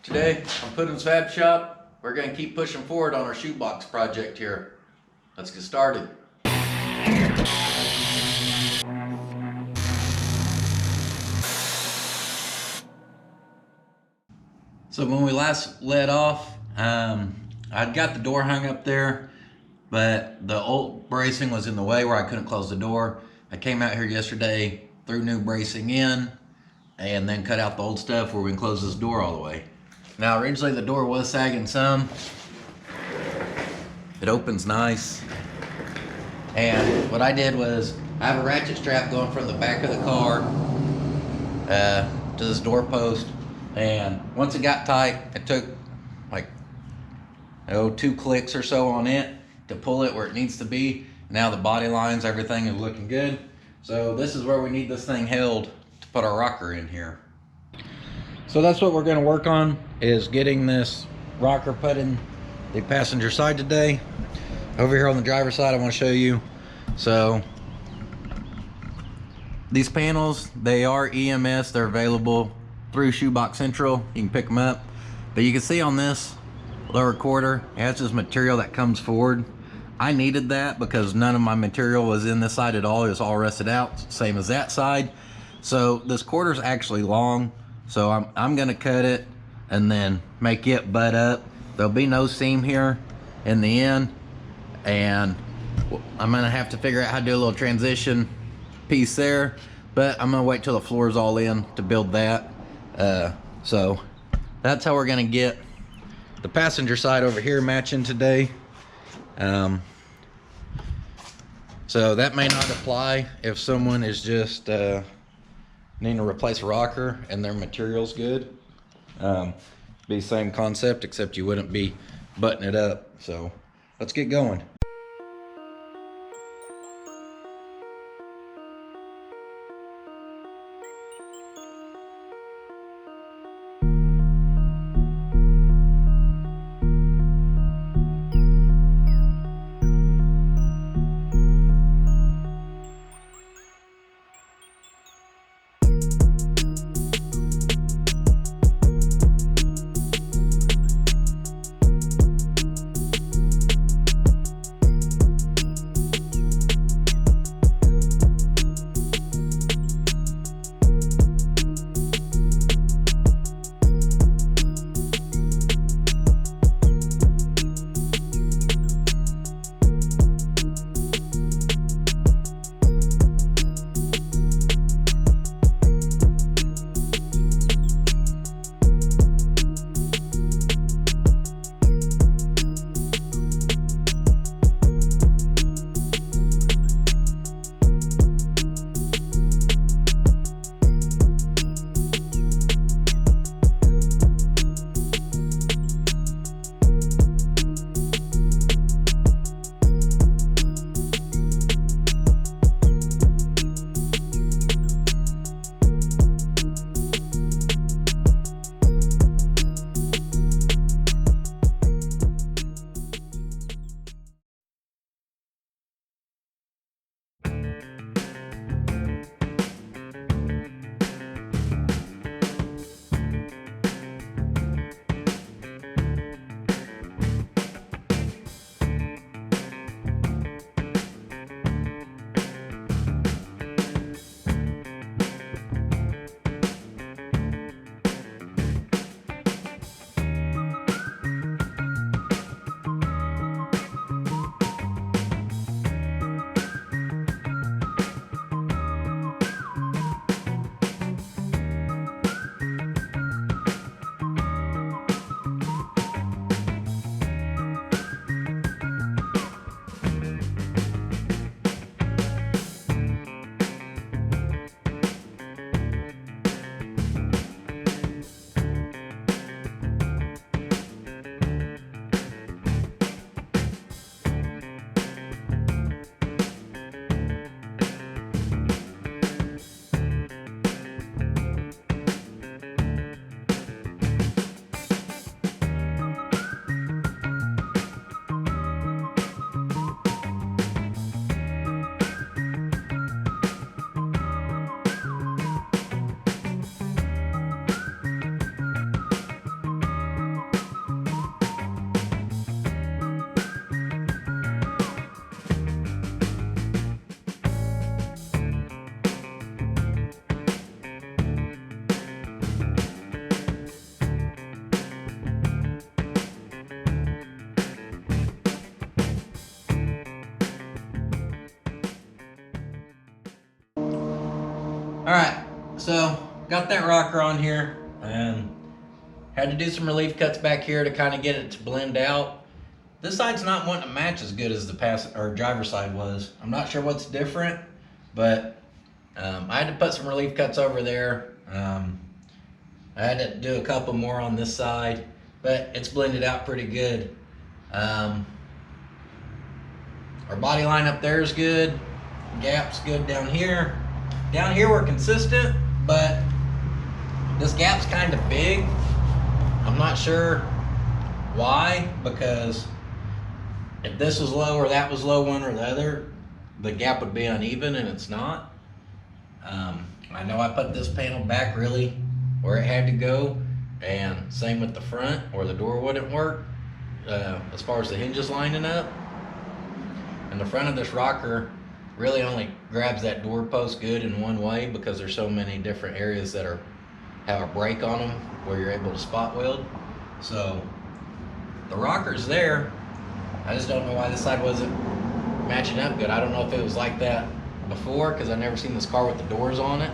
Today on Puddin's Fab Shop, we're going to keep pushing forward on our shoebox project here. Let's get started. So when we last let off, I'd got the door hung up there, but the old bracing was in the way where I couldn't close the door. I came out here yesterday, threw new bracing in, and then cut out the old stuff where we can close this door all the way. Now originally the door was sagging some. It opens nice. And what I did was, I have a ratchet strap going from the back of the car to this door post. And once it got tight, it took like 2 clicks or so on it to pull it where it needs to be. Now the body lines, everything is looking good. So this is where we need this thing held to put our rocker in here. So that's what we're going to work on, is getting this rocker put in the passenger side today. Over here on the driver's side, I want to show you. So these panels, they are EMS. They're available through Shoebox Central. You can pick them up. But you can see on this lower quarter, it has this material that comes forward. I needed that because none of my material was in this side at all. It was all rusted out, same as that side. So this quarter's actually long. So I'm gonna cut it and then make it butt up. There'll be no seam here in the end. And I'm gonna have to figure out how to do a little transition piece there. But I'm gonna wait till the floor's all in to build that. So that's how we're gonna get the passenger side over here matching today. So that may not apply if someone is just needing to replace a rocker and their material's good. Be same concept, except you wouldn't be butting it up. So let's get going. So got that rocker on here and had to do some relief cuts back here to kind of get it to blend out. This side's not wanting to match as good as the driver's side was. I'm not sure what's different, but I had to put some relief cuts over there. I had to do a couple more on this side, but it's blended out pretty good. Our body line up there is good. Gap's good down here. Down here we're consistent, but this gap's kind of big. I'm not sure why, because if this was low or that was low, one or the other, the gap would be uneven, and it's not. I know I put this panel back really where it had to go, and same with the front, or the door wouldn't work as far as the hinges lining up. And the front of this rocker really only grabs that door post good in one way, because there's so many different areas that have a break on them where you're able to spot weld. So the rocker's there. I just don't know why this side wasn't matching up good. I don't know if it was like that before, because I've never seen this car with the doors on it.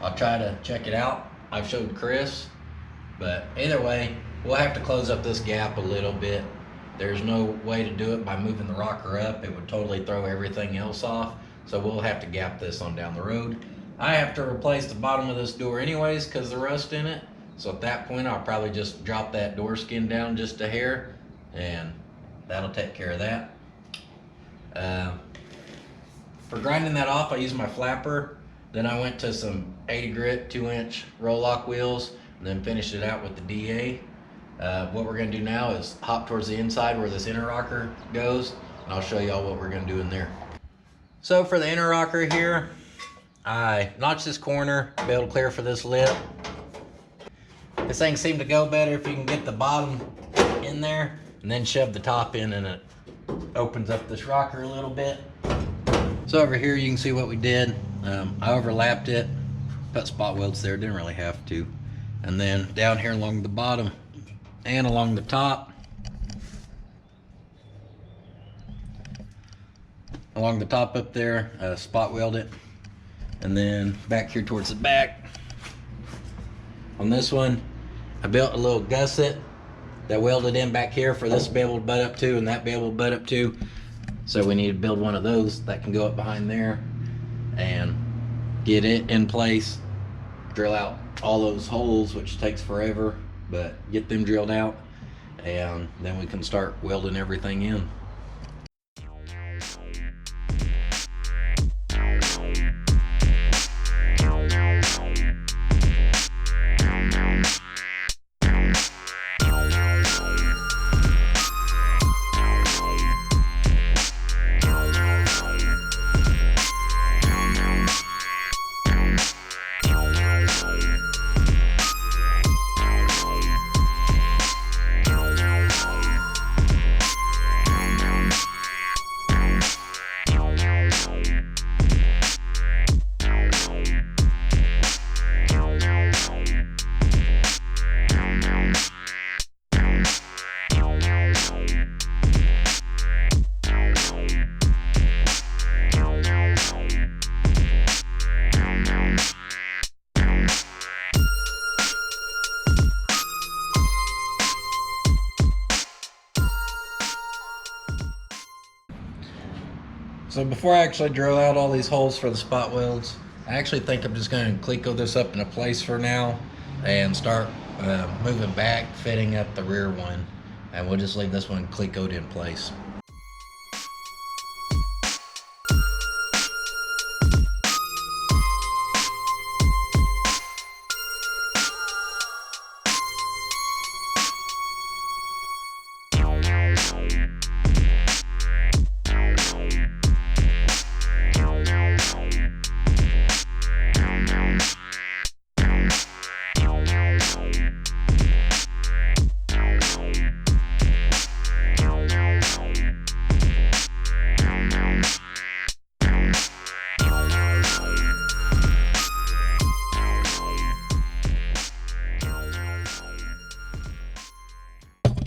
I'll try to check it out. I've showed Chris, but either way, we'll have to close up this gap a little bit. There's no way to do it by moving the rocker up. It would totally throw everything else off. So we'll have to gap this on down the road. I have to replace the bottom of this door anyways because of the rust in it. So at that point, I'll probably just drop that door skin down just a hair, and that'll take care of that. For grinding that off, I used my flapper. Then I went to some 80 grit 2-inch roll lock wheels, and then finished it out with the DA. What we're gonna do now is hop towards the inside where this inner rocker goes, and I'll show y'all what we're gonna do in there. So for the inner rocker here, I notched this corner to be able to clear for this lip. This thing seemed to go better if you can get the bottom in there and then shove the top in, and it opens up this rocker a little bit. So over here you can see what we did. I overlapped it, put spot welds there, didn't really have to. And then down here along the bottom and along the top, up there, spot weld it. And then back here towards the back, on this one, I built a little gusset that welded in back here for this to be able to butt up to and that be able to butt up to. So we need to build one of those that can go up behind there and get it in place, drill out all those holes, which takes forever, but get them drilled out, and then we can start welding everything in. So before I actually drill out all these holes for the spot welds, I actually think I'm just going to Cleco this up in a place for now and start moving back, fitting up the rear one, and we'll just leave this one Clecoed in place.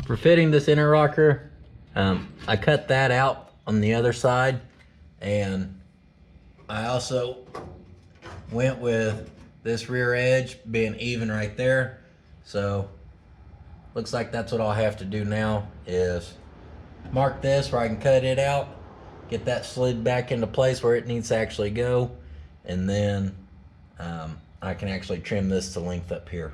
For fitting this inner rocker, I cut that out on the other side, and I also went with this rear edge being even right there. So looks like that's what I'll have to do now, is mark this where I can cut it out, get that slid back into place where it needs to actually go, and then I can actually trim this to length up here.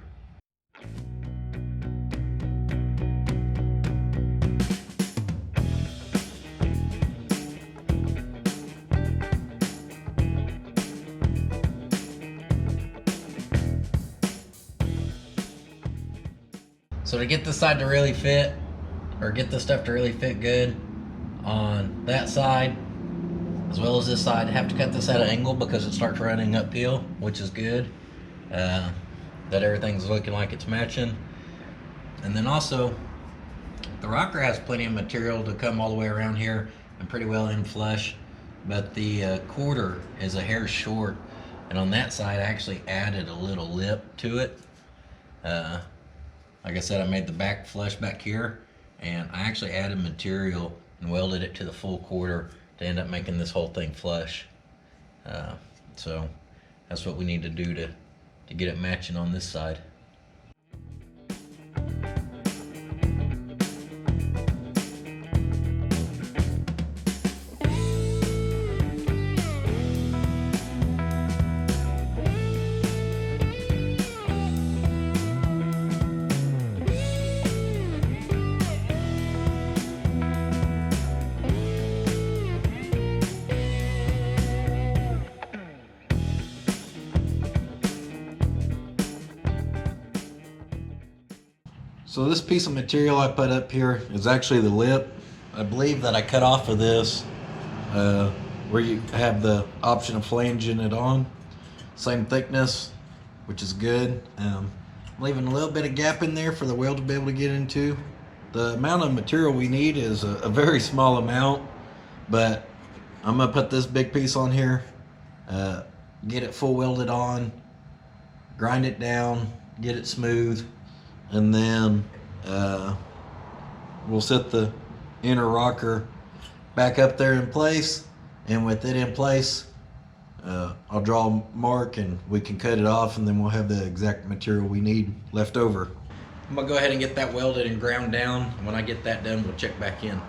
So to get this side to really fit, or get this stuff to really fit good on that side, as well as this side, I have to cut this at an angle because it starts running uphill, which is good. That everything's looking like it's matching. And then also, the rocker has plenty of material to come all the way around here and pretty well in flush, but the quarter is a hair short, and on that side I actually added a little lip to it. Like I said, I made the back flush back here, and I actually added material and welded it to the full quarter to end up making this whole thing flush. So that's what we need to do to get it matching on this side. So this piece of material I put up here is actually the lip. I believe that I cut off of this where you have the option of flanging it on. Same thickness, which is good. Leaving a little bit of gap in there for the weld to be able to get into. The amount of material we need is a very small amount, but I'm gonna put this big piece on here, get it full welded on, grind it down, get it smooth, and then we'll set the inner rocker back up there in place, and with it in place, I'll draw a mark and we can cut it off, and then we'll have the exact material we need left over. I'm gonna go ahead and get that welded and ground down. When I get that done, we'll check back in.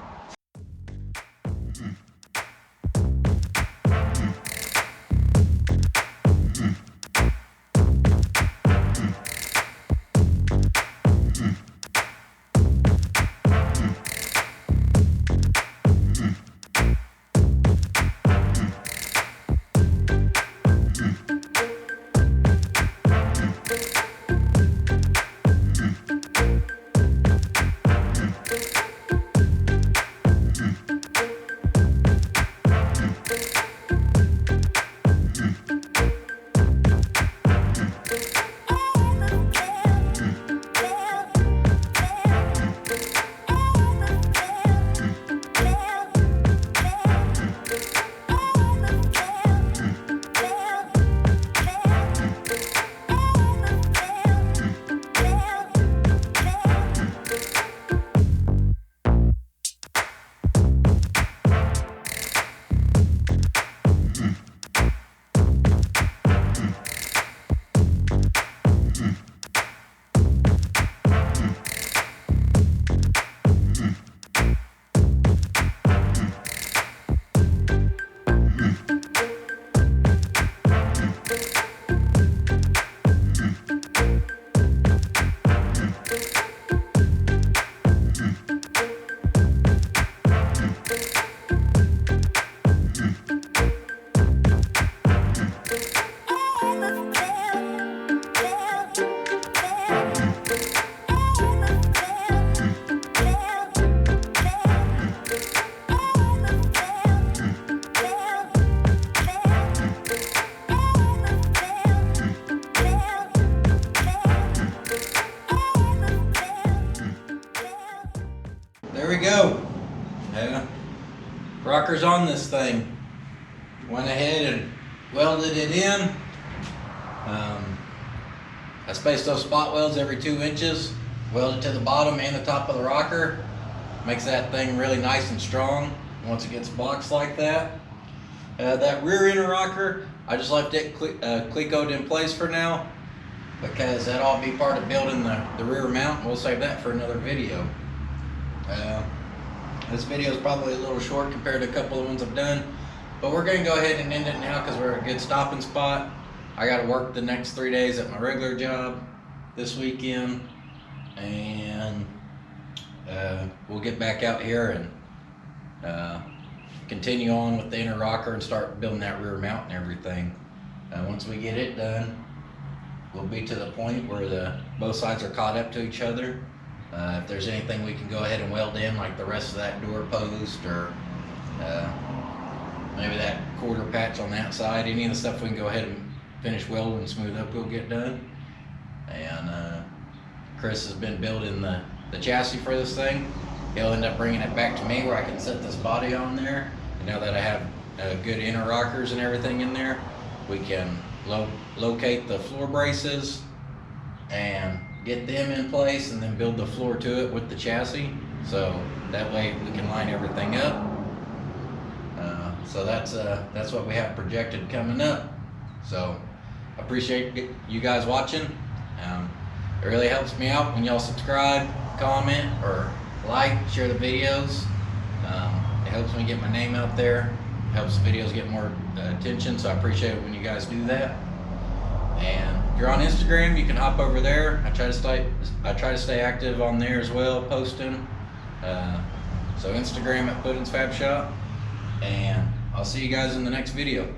There we go. Rocker's on this thing. Went ahead and welded it in. I spaced those spot welds every 2 inches. Welded to the bottom and the top of the rocker. Makes that thing really nice and strong once it gets boxed like that. That rear interrocker, I just left it clecoed in place for now because that'll all be part of building the rear mount. We'll save that for another video. This video is probably a little short compared to a couple of ones I've done, but we're going to go ahead and end it now because we're at a good stopping spot. I got to work the next 3 days at my regular job this weekend, and we'll get back out here and continue on with the inner rocker and start building that rear mount and everything. Once we get it done, we'll be to the point where both sides are caught up to each other. If there's anything we can go ahead and weld in, like the rest of that door post, or maybe that quarter patch on that side, any of the stuff we can go ahead and finish welding and smooth up, we'll get done. And Chris has been building the chassis for this thing. He'll end up bringing it back to me where I can set this body on there. And now that I have good inner rockers and everything in there, we can locate the floor braces and get them in place, and then build the floor to it with the chassis. So that way we can line everything up. So that's what we have projected coming up. So I appreciate you guys watching. It really helps me out when y'all subscribe, comment, or like, share the videos. It helps me get my name out there, helps the videos get more attention, so I appreciate it when you guys do that. And if you're on Instagram, you can hop over there. I try to stay active on there as well, posting. So Instagram at Puddin's Fab Shop, and I'll see you guys in the next video.